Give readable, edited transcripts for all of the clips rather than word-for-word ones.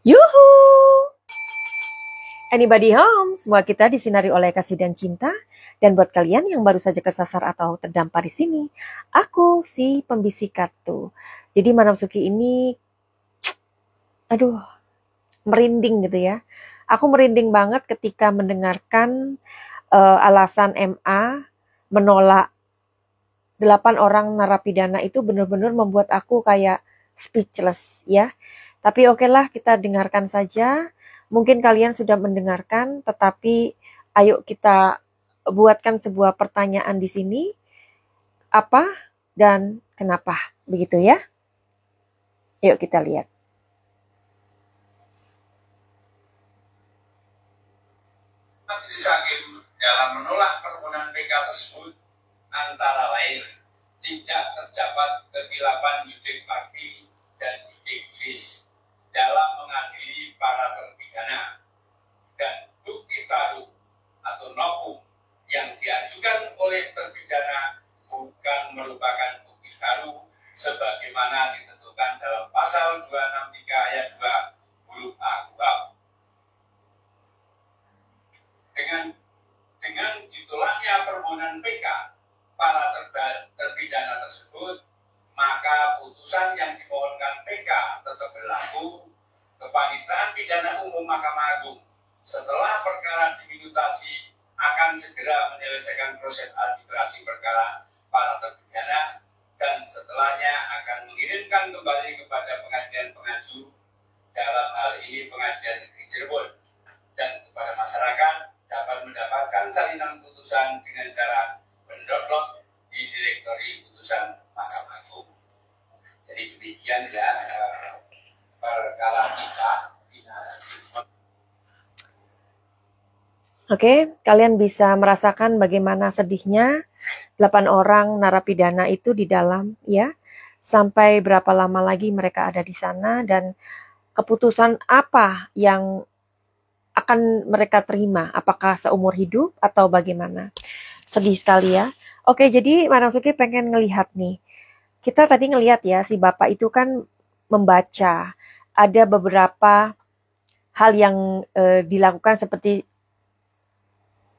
Yuhu! Anybody home? Semua kita disinari oleh kasih dan cinta. Dan buat kalian yang baru saja kesasar atau terdampar di sini, aku si pembisik kartu. Jadi Madam Suki ini, aduh, merinding gitu ya. Aku merinding banget ketika mendengarkan alasan MA menolak 8 orang narapidana itu benar-benar membuat aku kayak speechless ya. Tapi oke lah, kita dengarkan saja. Mungkin kalian sudah mendengarkan, tetapi ayo kita buatkan sebuah pertanyaan di sini, apa dan kenapa, begitu ya? Yuk kita lihat. Majelis Hakim dalam menolak permohonan PK tersebut antara lain tidak terdapat kekhilapan yudik fakti dan yudik juris dalam mengadili para terpidana, dan bukti baru atau novum yang diajukan oleh terpidana bukan merupakan bukti baru sebagaimana ditentukan dalam pasal 263 ayat 2 huruf A KUHP. Dengan ditolaknya permohonan PK para terpidana tersebut, maka putusan yang dimohonkan PK tetap berlaku. Kepanitraan Pidana Umum Mahkamah Agung setelah perkara diminutasi akan segera menyelesaikan proses arbitrasi perkara para terpidana, dan setelahnya akan mengirimkan kembali kepada pengadilan pengaju, dalam hal ini Pengadilan Negeri Cirebon, dan kepada masyarakat dapat mendapatkan salinan putusan dengan cara mendownload di direktori putusan Mahkamah Agung. Jadi demikian ya perkara kita. Oke, kalian bisa merasakan bagaimana sedihnya 8 orang narapidana itu di dalam ya. Sampai berapa lama lagi mereka ada di sana dan keputusan apa yang akan mereka terima, apakah seumur hidup atau bagaimana. Sedih sekali ya. Oke, jadi Madam Suki pengen ngelihat nih. Kita tadi ngelihat ya, si Bapak itu kan membaca. Ada beberapa hal yang dilakukan seperti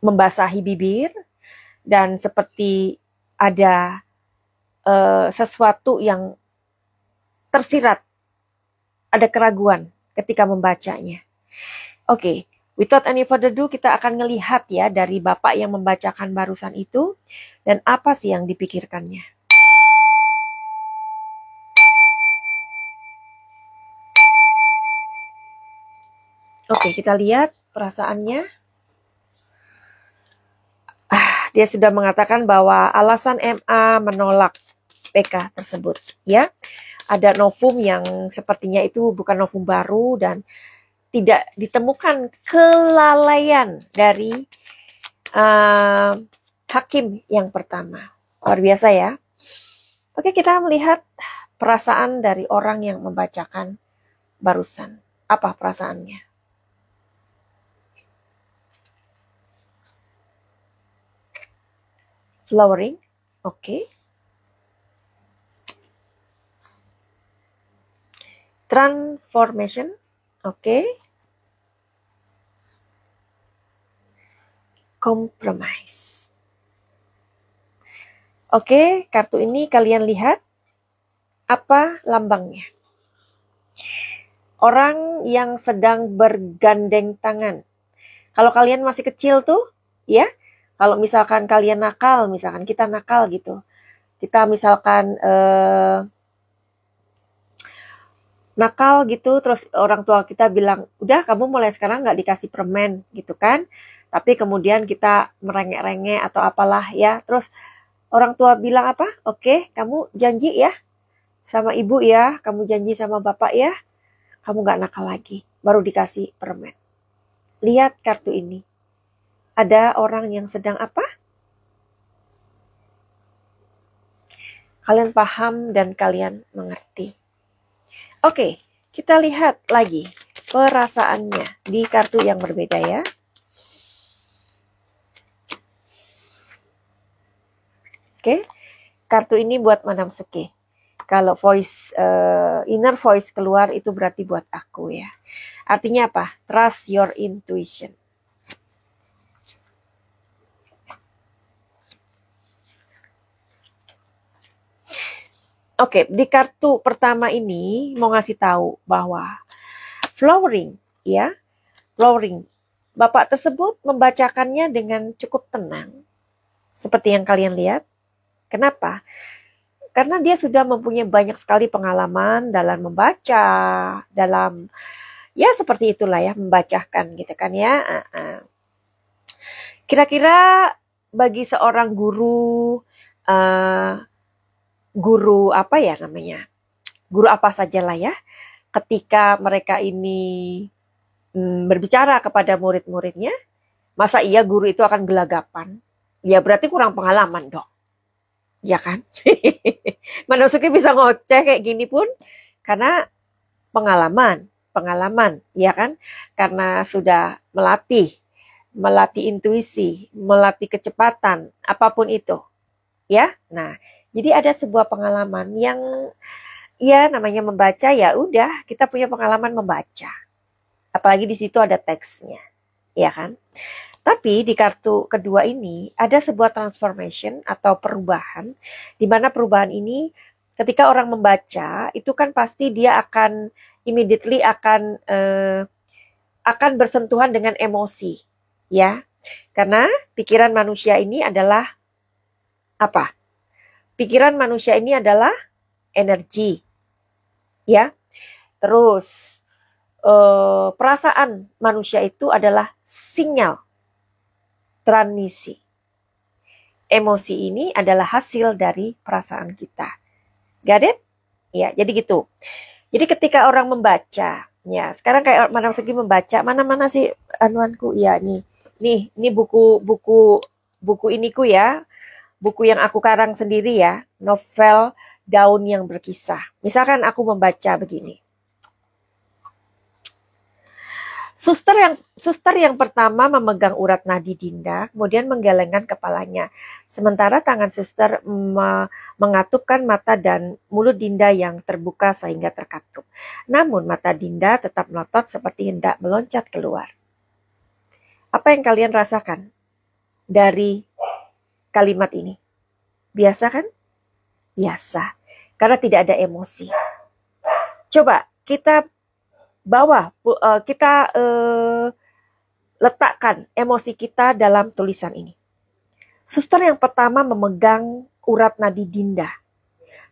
membasahi bibir, dan seperti ada sesuatu yang tersirat, ada keraguan ketika membacanya. Oke, without any further ado, kita akan ngelihat ya dari Bapak yang membacakan barusan itu, dan apa sih yang dipikirkannya. Oke, kita lihat perasaannya. Dia sudah mengatakan bahwa alasan MA menolak PK tersebut, ya. Ada novum yang sepertinya itu bukan novum baru dan tidak ditemukan kelalaian dari hakim yang pertama. Luar biasa ya. Oke, kita melihat perasaan dari orang yang membacakan barusan. Apa perasaannya? Flowering, oke. Transformation, oke. Compromise. Oke, kartu ini kalian lihat apa lambangnya? Orang yang sedang bergandeng tangan. Kalau kalian masih kecil tuh, ya, kalau misalkan kalian nakal, misalkan kita nakal gitu, kita misalkan nakal gitu, terus orang tua kita bilang, udah kamu mulai sekarang nggak dikasih permen gitu kan, tapi kemudian kita merengek-rengek atau apalah ya, terus orang tua bilang apa? Oke, kamu janji ya sama ibu ya, kamu janji sama bapak ya, kamu nggak nakal lagi, baru dikasih permen. Lihat kartu ini. Ada orang yang sedang apa? Kalian paham dan kalian mengerti. Oke, kita lihat lagi perasaannya di kartu yang berbeda ya. Oke, kartu ini buat Madam Suki. Kalau voice, inner voice keluar itu berarti buat aku ya. Artinya apa? Trust your intuition. Oke, di kartu pertama ini mau ngasih tahu bahwa flowering, ya, flowering. Bapak tersebut membacakannya dengan cukup tenang, seperti yang kalian lihat. Kenapa? Karena dia sudah mempunyai banyak sekali pengalaman dalam membaca, dalam ya seperti itulah ya, membacakan gitu kan ya. Kira-kira bagi seorang guru, guru apa ya namanya, guru apa saja lah ya, ketika mereka ini berbicara kepada murid-muridnya, masa iya guru itu akan gelagapan? Ya berarti kurang pengalaman dong. Ya kan? Manosuke bisa ngoceh kayak gini pun karena pengalaman, ya kan? Karena sudah melatih intuisi, melatih kecepatan, apapun itu. Ya. Nah, jadi ada sebuah pengalaman yang ya namanya membaca, ya udah, kita punya pengalaman membaca. Apalagi di situ ada teksnya. Ya kan? Tapi di kartu kedua ini ada sebuah transformation atau perubahan, di mana perubahan ini ketika orang membaca itu kan pasti dia akan immediately akan bersentuhan dengan emosi, ya, karena pikiran manusia ini adalah apa? Pikiran manusia ini adalah energi, ya. Terus perasaan manusia itu adalah sinyal transmisi. Emosi ini adalah hasil dari perasaan kita. Got it? Ya, jadi gitu. Jadi ketika orang membaca, ya sekarang kayak Madam Sugi membaca, mana sih anuanku? Ya nih, ini buku iniku ya, buku yang aku karang sendiri ya, novel Daun yang Berkisah. Misalkan aku membaca begini. Suster yang pertama memegang urat nadi Dinda, kemudian menggelengkan kepalanya. Sementara tangan suster mengatupkan mata dan mulut Dinda yang terbuka sehingga terkatup. Namun mata Dinda tetap melotot seperti hendak meloncat keluar. Apa yang kalian rasakan dari kalimat ini? Biasa kan? Biasa. Karena tidak ada emosi. Coba kita letakkan emosi kita dalam tulisan ini. Suster yang pertama memegang urat nadi Dinda.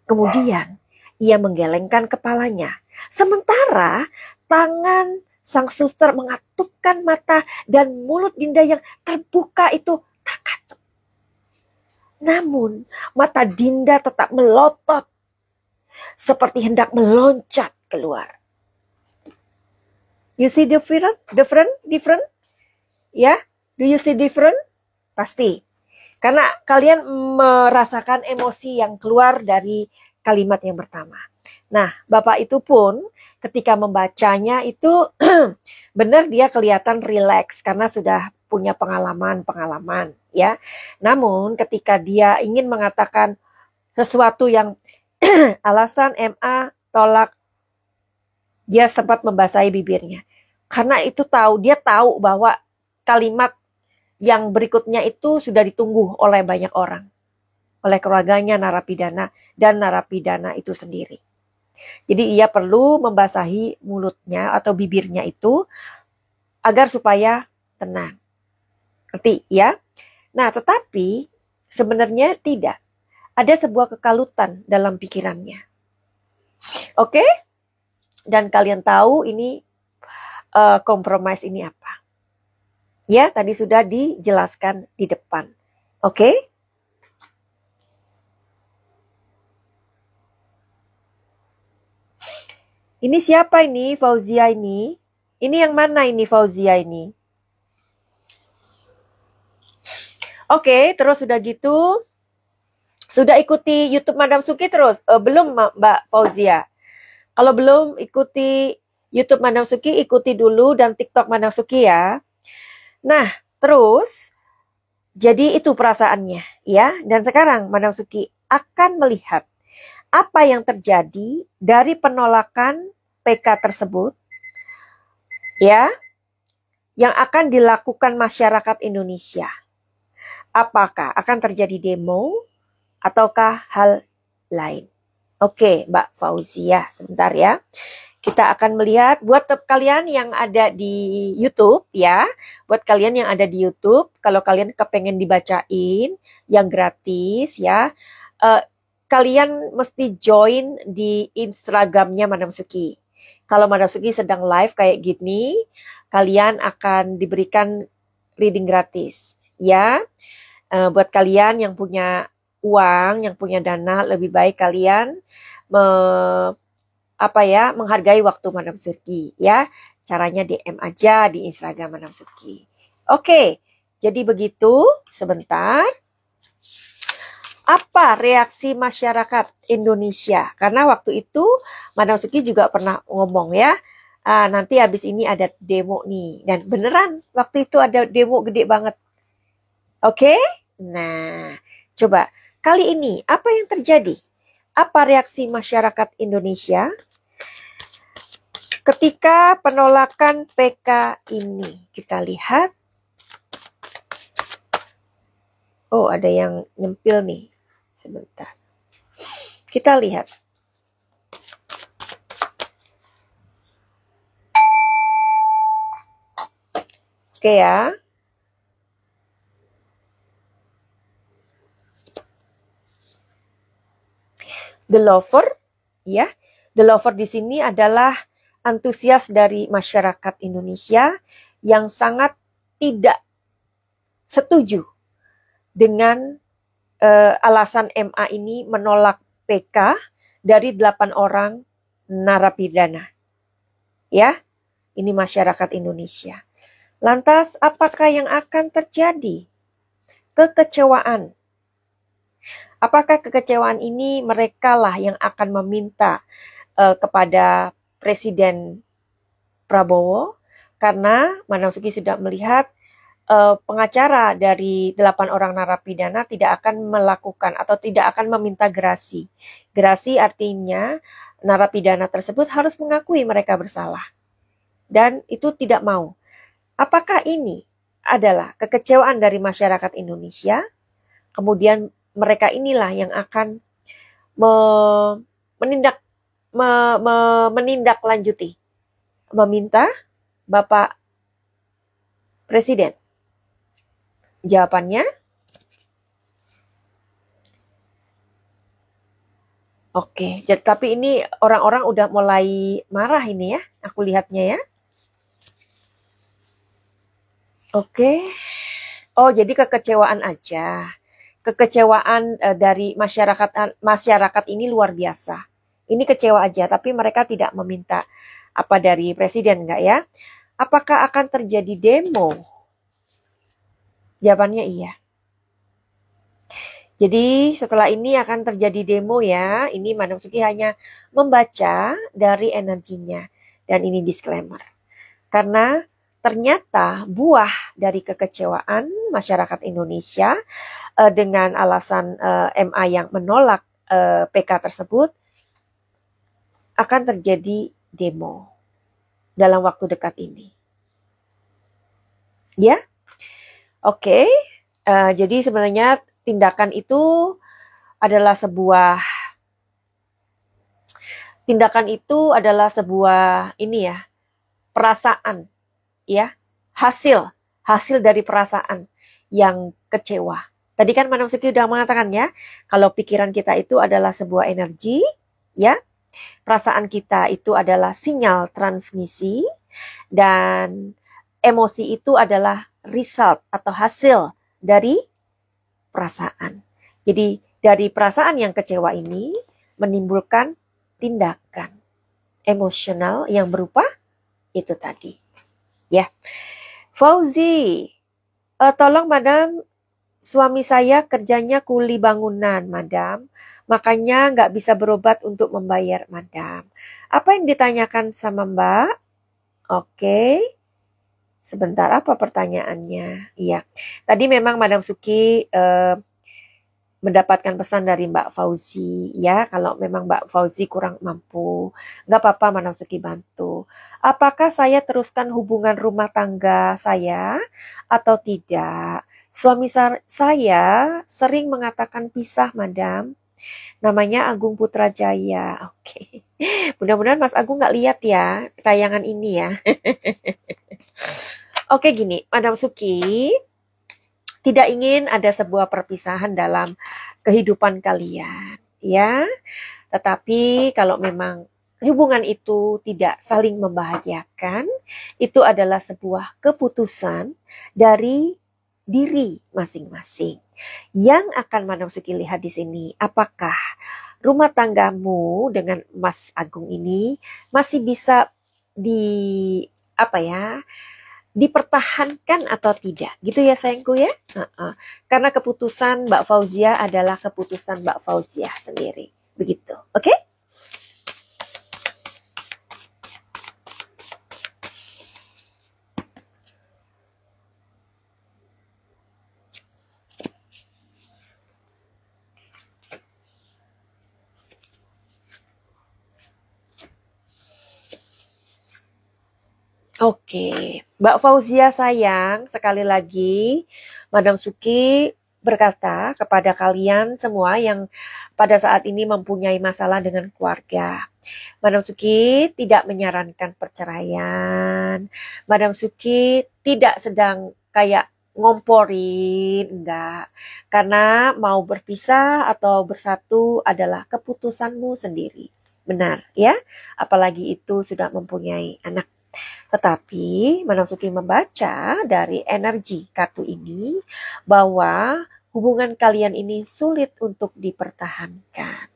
Kemudian ia menggelengkan kepalanya. Sementara tangan sang suster mengatupkan mata dan mulut Dinda yang terbuka itu terkatup. Namun mata Dinda tetap melotot seperti hendak meloncat keluar. You see different? Ya? Do you see different? Pasti. Karena kalian merasakan emosi yang keluar dari kalimat yang pertama. Nah, Bapak itu pun ketika membacanya itu benar dia kelihatan rileks karena sudah punya pengalaman, ya. Namun ketika dia ingin mengatakan sesuatu yang alasan MA tolak, dia sempat membasahi bibirnya. Karena itu dia tahu bahwa kalimat yang berikutnya itu sudah ditunggu oleh banyak orang. Oleh keluarganya narapidana dan narapidana itu sendiri. Jadi ia perlu membasahi mulutnya atau bibirnya itu agar supaya tenang. Ngerti ya? Nah tetapi sebenarnya tidak. Ada sebuah kekalutan dalam pikirannya. Oke? Dan kalian tahu ini kompromis ini apa. Ya, tadi sudah dijelaskan di depan. Oke? Ini siapa ini? Fauzia ini? Ini yang mana ini Fauzia ini? Oke, terus sudah gitu. Sudah ikuti YouTube Madam Suki terus? Belum Mbak Fauzia? Kalau belum ikuti YouTube Madam Suki, ikuti dulu dan TikTok Madam Suki ya. Nah, terus jadi itu perasaannya ya. Dan sekarang Madam Suki akan melihat apa yang terjadi dari penolakan PK tersebut, ya, yang akan dilakukan masyarakat Indonesia. Apakah akan terjadi demo ataukah hal lain? Oke, Mbak Fauzia, sebentar ya. Kita akan melihat buat kalian yang ada di YouTube ya, buat kalian yang ada di YouTube, kalau kalian kepengen dibacain yang gratis ya, kalian mesti join di Instagramnya Madam Suki. Kalau Madam Suki sedang live kayak gini, kalian akan diberikan reading gratis ya. Buat kalian yang punya uang, yang punya dana, lebih baik kalian menghargai waktu Madam Suki ya. Caranya DM aja di Instagram Madam Suki. Oke, jadi begitu. Sebentar. Apa reaksi masyarakat Indonesia? Karena waktu itu Madam Suki juga pernah ngomong ya, nanti habis ini ada demo nih. Dan beneran waktu itu ada demo gede banget. Oke? Nah, coba kali ini apa yang terjadi? Apa reaksi masyarakat Indonesia ketika penolakan PK ini? Kita lihat. Oh, ada yang nyempil nih. Sebentar. Kita lihat. Oke ya. The Lover, ya. The Lover di sini adalah antusias dari masyarakat Indonesia yang sangat tidak setuju dengan alasan MA ini menolak PK dari 8 orang narapidana. Ya, ini masyarakat Indonesia. Lantas, apakah yang akan terjadi? Kekecewaan. Apakah kekecewaan ini mereka lah yang akan meminta kepada Presiden Prabowo? Karena Madam Suki sudah melihat pengacara dari 8 orang narapidana tidak akan melakukan atau tidak akan meminta gerasi. Gerasi artinya narapidana tersebut harus mengakui mereka bersalah. Dan itu tidak mau. Apakah ini adalah kekecewaan dari masyarakat Indonesia? Kemudian mereka inilah yang akan menindaklanjuti, meminta Bapak Presiden. Jawabannya, oke. Tapi ini orang-orang udah mulai marah ini ya, aku lihatnya ya. Oke. Oh, jadi kekecewaan aja. Kekecewaan dari masyarakat ini luar biasa. Ini kecewa aja, tapi mereka tidak meminta apa dari presiden enggak ya? Apakah akan terjadi demo? Jawabannya iya. Jadi setelah ini akan terjadi demo ya. Ini Madam Suki hanya membaca dari energinya. Dan ini disclaimer. Karena ternyata buah dari kekecewaan masyarakat Indonesia dengan alasan MA yang menolak PK tersebut akan terjadi demo dalam waktu dekat ini. Ya, oke. Jadi sebenarnya tindakan itu adalah sebuah ini ya, perasaan ya, hasil dari perasaan yang kecewa. Tadi kan Madam Suki sudah mengatakan ya, kalau pikiran kita itu adalah sebuah energi, ya, perasaan kita itu adalah sinyal transmisi, dan emosi itu adalah result atau hasil dari perasaan. Jadi dari perasaan yang kecewa ini menimbulkan tindakan emosional yang berupa itu tadi. Ya, Fauzi, tolong Madam, suami saya kerjanya kuli bangunan, Madam. Makanya nggak bisa berobat untuk membayar, Madam. Apa yang ditanyakan sama Mbak? Oke. Sebentar, apa pertanyaannya? Iya. Tadi memang Madam Suki mendapatkan pesan dari Mbak Fauzi ya. Kalau memang Mbak Fauzi kurang mampu, nggak apa-apa, Madam Suki bantu. Apakah saya teruskan hubungan rumah tangga saya atau tidak? Suami saya sering mengatakan pisah, Madam. Namanya Agung Putrajaya. Oke. Mudah-mudahan Mas Agung nggak lihat ya tayangan ini ya. Oke gini, Madam Suki tidak ingin ada sebuah perpisahan dalam kehidupan kalian, ya. Tetapi kalau memang hubungan itu tidak saling membahagiakan, itu adalah sebuah keputusan dari diri masing-masing. Yang akan Madam Suki lihat di sini, apakah rumah tanggamu dengan Mas Agung ini masih bisa di apa ya, dipertahankan atau tidak, gitu ya sayangku ya. Karena keputusan Mbak Fauzia adalah keputusan Mbak Fauzia sendiri, begitu, oke? Oke, Mbak Fauzia sayang, sekali lagi Madam Suki berkata kepada kalian semua yang pada saat ini mempunyai masalah dengan keluarga. Madam Suki tidak menyarankan perceraian. Madam Suki tidak sedang kayak ngomporin, enggak. Karena mau berpisah atau bersatu adalah keputusanmu sendiri. Benar ya, apalagi itu sudah mempunyai anak. Tetapi Madam Suki membaca dari energi kartu ini bahwa hubungan kalian ini sulit untuk dipertahankan.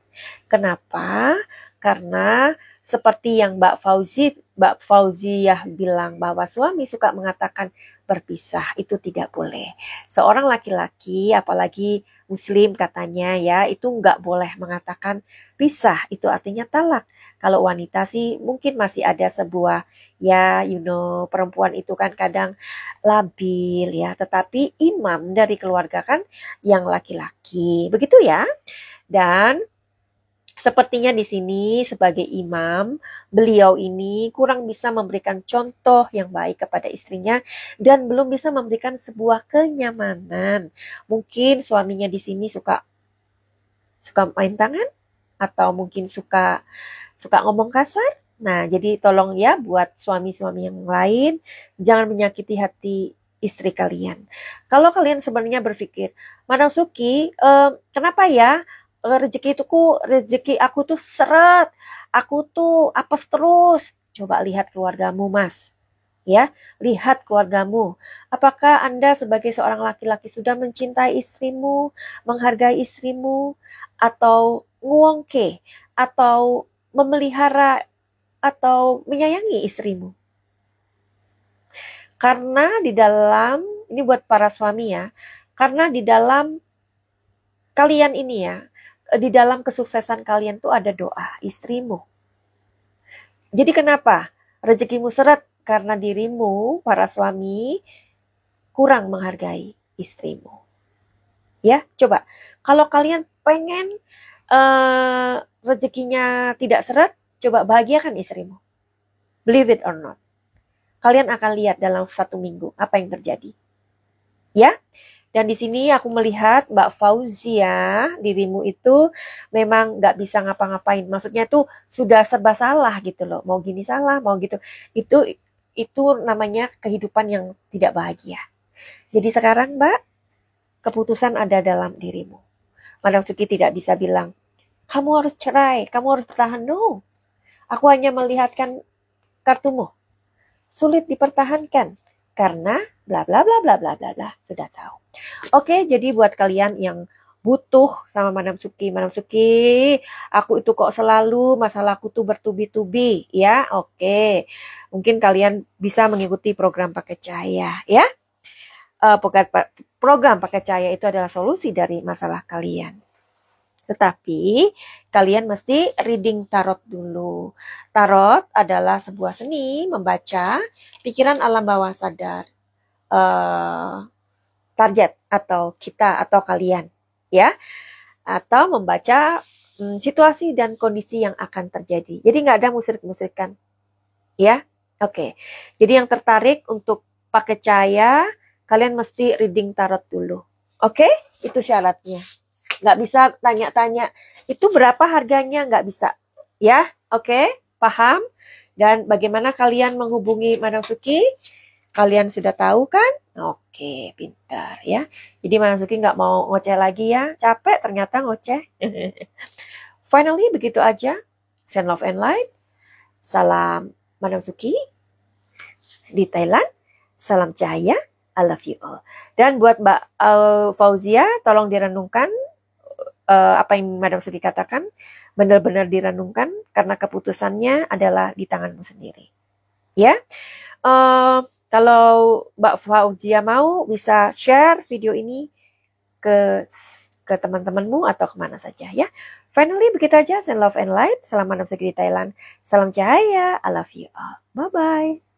Kenapa? Karena seperti yang Mbak Fauziah bilang bahwa suami suka mengatakan berpisah, itu tidak boleh. Seorang laki-laki, apalagi muslim katanya ya, itu nggak boleh mengatakan pisah, itu artinya talak. Kalau wanita sih mungkin masih ada sebuah ya, perempuan itu kan kadang labil ya, tetapi imam dari keluarga kan yang laki-laki, begitu ya. Dan sepertinya di sini sebagai imam, beliau ini kurang bisa memberikan contoh yang baik kepada istrinya dan belum bisa memberikan sebuah kenyamanan. Mungkin suaminya di sini suka main tangan atau mungkin suka ngomong kasar. Nah, jadi tolong ya buat suami-suami yang lain, jangan menyakiti hati istri kalian. Kalau kalian sebenarnya berpikir, Madam Suki, kenapa ya rezeki aku tuh seret, aku tuh apes terus. Coba lihat keluargamu, Mas. Ya, lihat keluargamu. Apakah Anda sebagai seorang laki-laki sudah mencintai istrimu, menghargai istrimu, atau nguongke, atau memelihara atau menyayangi istrimu? Karena di dalam, ini buat para suami ya, karena di dalam kalian ini ya, di dalam kesuksesan kalian tuh ada doa istrimu. Jadi kenapa rezekimu seret? Karena dirimu, para suami, kurang menghargai istrimu. Ya, coba. Kalau kalian pengen rezekinya tidak seret, coba bahagiakan istrimu. Believe it or not. Kalian akan lihat dalam 1 minggu apa yang terjadi. Ya, dan di sini aku melihat Mbak Fauzia, dirimu itu memang nggak bisa ngapa-ngapain. Maksudnya tuh sudah serba salah gitu loh. Mau gini salah, mau gitu. Itu namanya kehidupan yang tidak bahagia. Jadi sekarang Mbak, keputusan ada dalam dirimu. Madam Suki tidak bisa bilang, kamu harus cerai, kamu harus bertahan. No. Aku hanya melihatkan kartumu. Sulit dipertahankan karena bla bla bla bla bla bla bla, sudah tahu. Oke, jadi buat kalian yang butuh sama Madam Suki, aku itu kok selalu masalahku tuh bertubi-tubi ya. Oke, mungkin kalian bisa mengikuti program Paket Cahaya ya. Program Paket Cahaya itu adalah solusi dari masalah kalian. Tetapi kalian mesti reading tarot dulu. Tarot adalah sebuah seni membaca pikiran alam bawah sadar target atau kita atau kalian, ya. atau membaca situasi dan kondisi yang akan terjadi. Jadi nggak ada musrik-musrikan, ya. Oke. Jadi yang tertarik untuk pakai cahaya, kalian mesti reading tarot dulu. Oke? Itu syaratnya. Nggak bisa tanya-tanya, itu berapa harganya? Nggak bisa. Ya? Oke? Paham? Dan bagaimana kalian menghubungi Madam Suki? Kalian sudah tahu kan? Oke, pintar ya. Jadi Madam Suki nggak mau ngoceh lagi ya. Capek ternyata ngoceh. Finally, begitu aja. Send love and light. Salam Madam Suki di Thailand. Salam cahaya. I love you all. Dan buat Mbak Fauzia, tolong direnungkan apa yang Madam Suki katakan. Benar-benar direnungkan karena keputusannya adalah di tanganmu sendiri. Ya. Kalau Mbak Fauzia mau, bisa share video ini ke teman-temanmu atau kemana saja ya. Finally, begitu aja. Send love and light. Salam Madam Suki di Thailand. Salam cahaya. I love you all. Bye-bye.